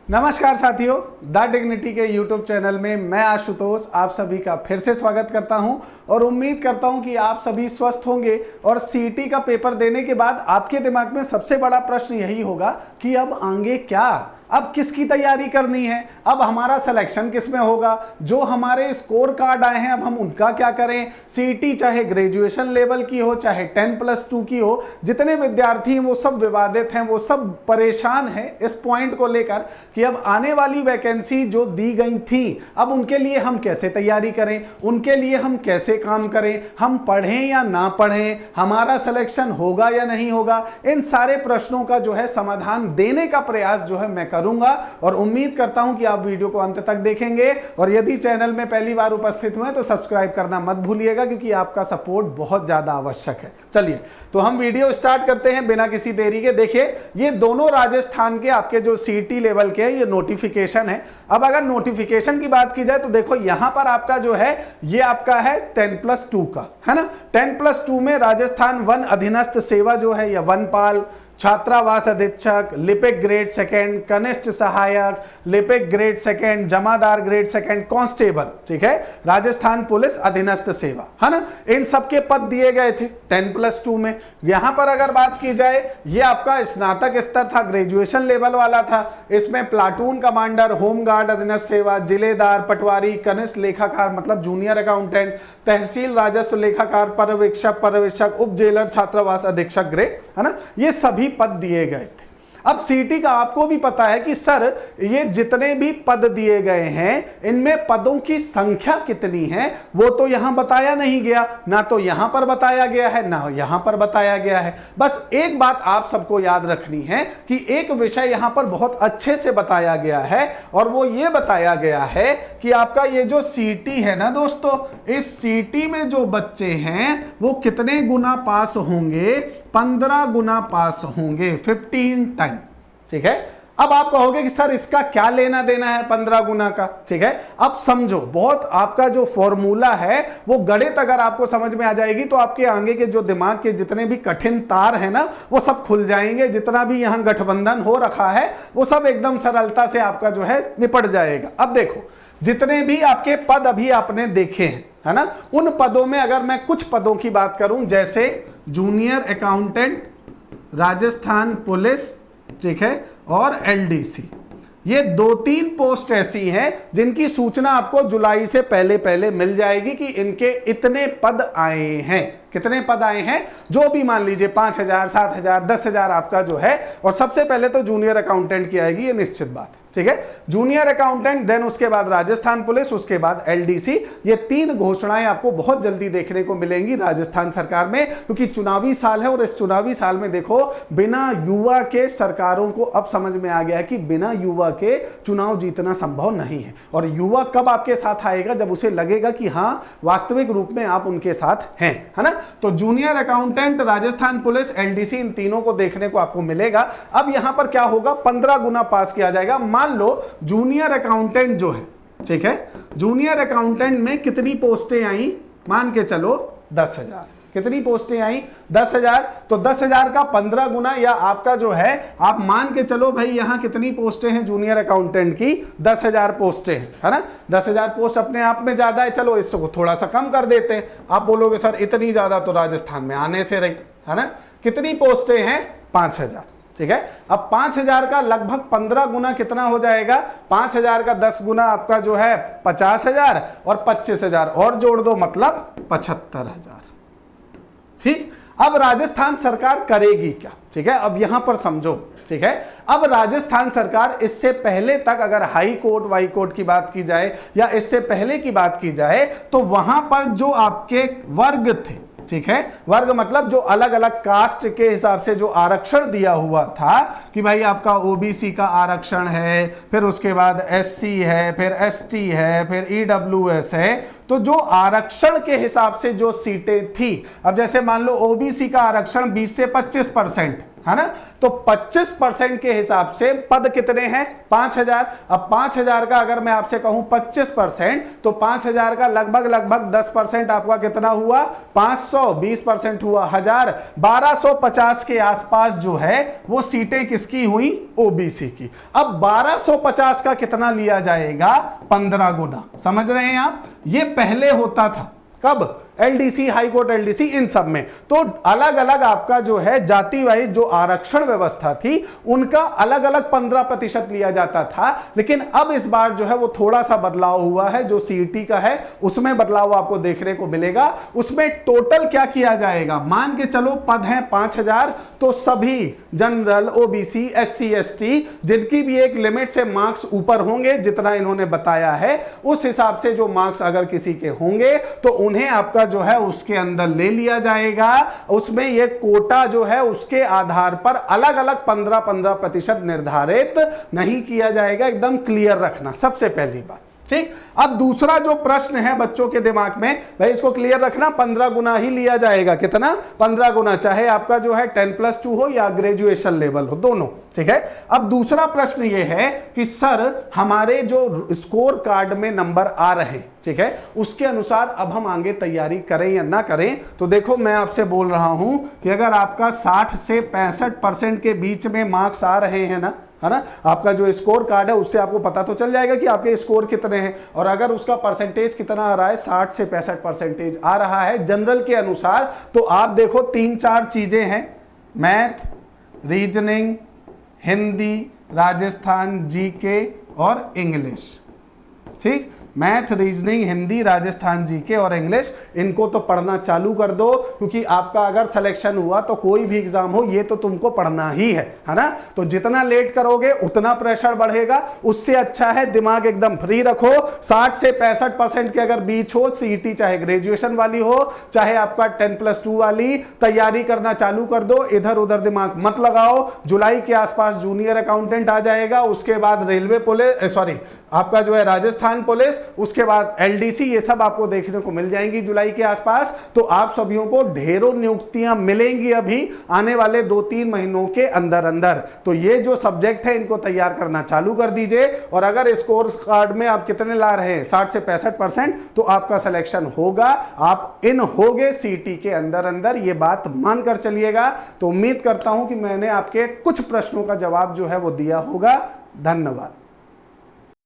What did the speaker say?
नमस्कार साथियों, the dignity के YouTube चैनल में मैं आशुतोष आप सभी का फिर से स्वागत करता हूं और उम्मीद करता हूं कि आप सभी स्वस्थ होंगे। और सीईटी का पेपर देने के बाद आपके दिमाग में सबसे बड़ा प्रश्न यही होगा कि अब आगे क्या, अब किसकी तैयारी करनी है, अब हमारा सिलेक्शन किस में होगा, जो हमारे स्कोर कार्ड आए हैं अब हम उनका क्या करें। सीईटी चाहे ग्रेजुएशन लेवल की हो चाहे 10+2 की हो, जितने विद्यार्थी हैं वो सब विवादित हैं, वो सब परेशान हैं इस पॉइंट को लेकर कि अब आने वाली वैकेंसी जो दी गई थी अब उनके लिए हम कैसे तैयारी करें, उनके लिए हम कैसे काम करें, हम पढ़ें या ना पढ़ें, हमारा सिलेक्शन होगा या नहीं होगा। इन सारे प्रश्नों का जो है समाधान देने का प्रयास जो है मैं करूंगा और उम्मीद करता हूं कि आप वीडियो को अंत तक देखेंगे। और यदि चैनल में पहली बार उपस्थित हुए तो सब्सक्राइब करना मत भूलिएगा क्योंकि आपका सपोर्ट बहुत ज्यादा आवश्यक है। चलिए तो हम वीडियो स्टार्ट करते हैं बिना किसी देरी के। देखिए ये दोनों राजस्थान के आपके जो सीईटी लेवल के ये नोटिफिकेशन है। अब अगर नोटिफिकेशन की बात की जाए तो देखो यहां पर आपका जो है ये आपका है 10+2 का है ना। 10+2 में राजस्थान वन अधीनस्थ सेवा जो है या वनपाल, छात्रावास अधीक्षक, लिपिक ग्रेड सेकंड, कनिष्ठ सहायक, लिपिक ग्रेड सेकंड, जमादार ग्रेड सेकंड, कांस्टेबल, ठीक है, राजस्थान पुलिस अधीनस्थ सेवा है ना। इन सबके पद दिए गए थे 10+2 में। यहां पर अगर बात की जाए ये आपका स्नातक स्तर था, ग्रेजुएशन लेवल वाला था। इसमें प्लाटून कमांडर, होमगार्ड अधीनस्थ सेवा, जिलेदार, पटवारी, कनिष्ठ लेखाकार मतलब जूनियर अकाउंटेंट, तहसील राजस्व लेखाकार, पर्यवेक्षक, उप जेलर, छात्रावास अधीक्षक ग्रेड है ना, ये सभी पद दिए गए थे। अब सीईटी का आपको भी पता है कि सर ये जितने भी पद दिए गए हैं इनमें पदों की संख्या कितनी है वो तो यहां बताया नहीं गया, ना तो यहां पर बताया गया है ना यहां पर बताया गया है। बस एक बात आप सबको याद रखनी है कि एक विषय यहां पर बहुत अच्छे से बताया गया है और वो ये बताया गया है कि आपका ये जो सीईटी है ना दोस्तों, इस सीईटी में जो बच्चे हैं वो कितने गुना पास होंगे, 15 गुना पास होंगे, 15 टाइम, ठीक है। अब आप कहोगे कि सर इसका क्या लेना देना है 15 गुना का, ठीक है। अब समझो बहुत आपका जो फॉर्मूला है वो गणित अगर आपको समझ में आ जाएगी तो आपके आगे के जो दिमाग के जितने भी कठिन तार है ना वो सब खुल जाएंगे। जितना भी यहां गठबंधन हो रखा है वो सब एकदम सरलता से आपका जो है निपट जाएगा। अब देखो जितने भी आपके पद अभी आपने देखे हैं है ना, उन पदों में अगर मैं कुछ पदों की बात करूं जैसे जूनियर अकाउंटेंट राजस्थान पुलिस, ठीक है, और एलडीसी, ये 2-3 पोस्ट ऐसी हैं जिनकी सूचना आपको जुलाई से पहले पहले मिल जाएगी कि इनके इतने पद आए हैं। कितने पद आए हैं जो भी मान लीजिए 5,000, 7,000, 10,000 आपका जो है। और सबसे पहले तो जूनियर अकाउंटेंट की आएगी, ये निश्चित बात है, ठीक है। जूनियर अकाउंटेंट, देन उसके बाद राजस्थान पुलिस, उसके बाद एलडीसी। ये 3 घोषणाएं आपको बहुत जल्दी देखने को मिलेंगी राजस्थान सरकार में क्योंकि चुनावी साल है और इस चुनावी साल में देखो बिना युवा के सरकारों को अब समझ में आ गया है कि बिना युवा के चुनाव जीतना संभव नहीं है। और युवा कब आपके साथ आएगा, जब उसे लगेगा कि हाँ वास्तविक रूप में आप उनके साथ हैं, है ना। तो junior accountant, Rajasthan police, LDC, इन तीनों को देखने को आपको मिलेगा। अब यहां पर क्या होगा, 15 गुना पास किया जाएगा। मान लो जूनियर अकाउंटेंट जो है, ठीक है, जूनियर अकाउंटेंट में कितनी पोस्टें आई, मान के चलो 10,000। कितनी पोस्टें आई, 10,000। तो 10,000 का 15 गुना या आपका जो है आप मान के चलो भाई यहां कितनी पोस्टें हैं जूनियर अकाउंटेंट की, 10,000 पोस्टें हैं, है ना। 10,000 पोस्ट अपने आप में ज्यादा है, चलो इसको थोड़ा सा कम कर देते हैं। आप बोलोगे सर इतनी ज्यादा तो राजस्थान में आने से रही, है ना। कितनी पोस्टें हैं, 5,000, ठीक है। अब 5,000 का लगभग 15 गुना कितना हो जाएगा, 5,000 का 10 गुना आपका जो है 50,000 और 25,000 और जोड़ दो मतलब 75,000, ठीक। अब राजस्थान सरकार करेगी क्या, ठीक है, अब यहां पर समझो, ठीक है। अब राजस्थान सरकार इससे पहले तक अगर हाई कोर्ट वाई कोर्ट की बात की जाए या इससे पहले की बात की जाए तो वहां पर जो आपके वर्ग थे, ठीक है, वर्ग मतलब जो अलग अलग कास्ट के हिसाब से जो आरक्षण दिया हुआ था कि भाई आपका ओबीसी का आरक्षण है, फिर उसके बाद एससी है, फिर एसटी है, फिर ईडब्ल्यूएस है। तो जो आरक्षण के हिसाब से जो सीटें थी, अब जैसे मान लो ओबीसी का आरक्षण 20 से 25% है ना। तो 25% के हिसाब से पद कितने हैं? 5000। अब 5000 का अगर मैं आपसे कहूं 25%, तो 5000 का लगभग 10% आपका कितना हुआ? 500। 20% हुआ 1000। 1250 के आसपास जो है वो सीटें किसकी हुई? ओबीसी की। अब 1250 का कितना लिया जाएगा? 15 गुना। समझ रहे हैं आप? ये पहले होता था कब? एलडीसी, हाई कोर्ट एलडीसी, इन सब में तो अलग अलग आपका जो है जाति वाइज जो आरक्षण व्यवस्था थी उनका अलग अलग 15% लिया जाता था। लेकिन अब इस बार जो है वो थोड़ा सा बदलाव हुआ है, जो सीईटी का है उसमें बदलाव आपको देखने को मिलेगा। उसमें टोटल क्या किया जाएगा? मान के चलो पद हैं 5000, तो सभी जनरल, ओबीसी, एससी, एसटी जिनकी भी एक लिमिट से मार्क्स ऊपर होंगे, जितना इन्होंने बताया है उस हिसाब से जो मार्क्स अगर किसी के होंगे तो उन्हें आपका जो है उसके अंदर ले लिया जाएगा। उसमें ये कोटा जो है उसके आधार पर अलग अलग 15% निर्धारित नहीं किया जाएगा। एकदम क्लियर रखना सबसे पहली बात, ठीक। अब दूसरा जो प्रश्न है बच्चों के दिमाग में, भाई इसको क्लियर रखना, 15 गुना ही लिया जाएगा। कितना? 15 गुना, चाहे आपका जो है 10+2 हो या ग्रेजुएशन लेवल हो, दोनों, ठीक है। अब दूसरा प्रश्न ये है कि सर हमारे जो स्कोर कार्ड में नंबर आ रहे हैं, ठीक है, उसके अनुसार अब हम आगे तैयारी करें या ना करें। तो देखो मैं आपसे बोल रहा हूं कि अगर आपका 60 से 65% के बीच में मार्क्स आ रहे हैं ना, है ना, आपका जो स्कोर कार्ड है उससे आपको पता तो चल जाएगा कि आपके स्कोर कितने हैं। और अगर उसका परसेंटेज कितना आ रहा है, 60 से 65% आ रहा है जनरल के अनुसार, तो आप देखो 3-4 चीजें हैं, math, reasoning, Hindi, Rajasthan GK और इंग्लिश, ठीक। Math, reasoning, Hindi, Rajasthan GK और इंग्लिश, इनको तो पढ़ना चालू कर दो, क्योंकि आपका अगर सिलेक्शन हुआ तो कोई भी एग्जाम हो ये तो तुमको पढ़ना ही है ना। तो जितना लेट करोगे उतना प्रेशर बढ़ेगा, उससे अच्छा है दिमाग एकदम फ्री रखो। 60 से 65% के अगर बीच हो, सीईटी चाहे ग्रेजुएशन वाली हो चाहे आपका 10+2 वाली, तैयारी करना चालू कर दो। इधर उधर दिमाग मत लगाओ। जुलाई के आसपास जूनियर अकाउंटेंट आ जाएगा, उसके बाद रेलवे पुलिस, सॉरी आपका जो है राजस्थान पुलिस, उसके बाद एलडीसी, ये सब आपको देखने को मिल जाएंगी जुलाई के आसपास। तो आप सभी को ढेरों नियुक्तियां मिलेंगी अभी आने वाले 2-3 महीनों के अंदर अंदर। तो ये जो सब्जेक्ट है इनको तैयार करना चालू कर दीजिए। और अगर स्कोर कार्ड में आप कितने ला रहे हैं, 60 से 65%, तो आपका सिलेक्शन होगा, आप इन होगे सीटी के अंदर अंदर, ये बात मानकर चलिएगा। तो उम्मीद करता हूं कि मैंने आपके कुछ प्रश्नों का जवाब जो है वो दिया होगा। धन्यवाद।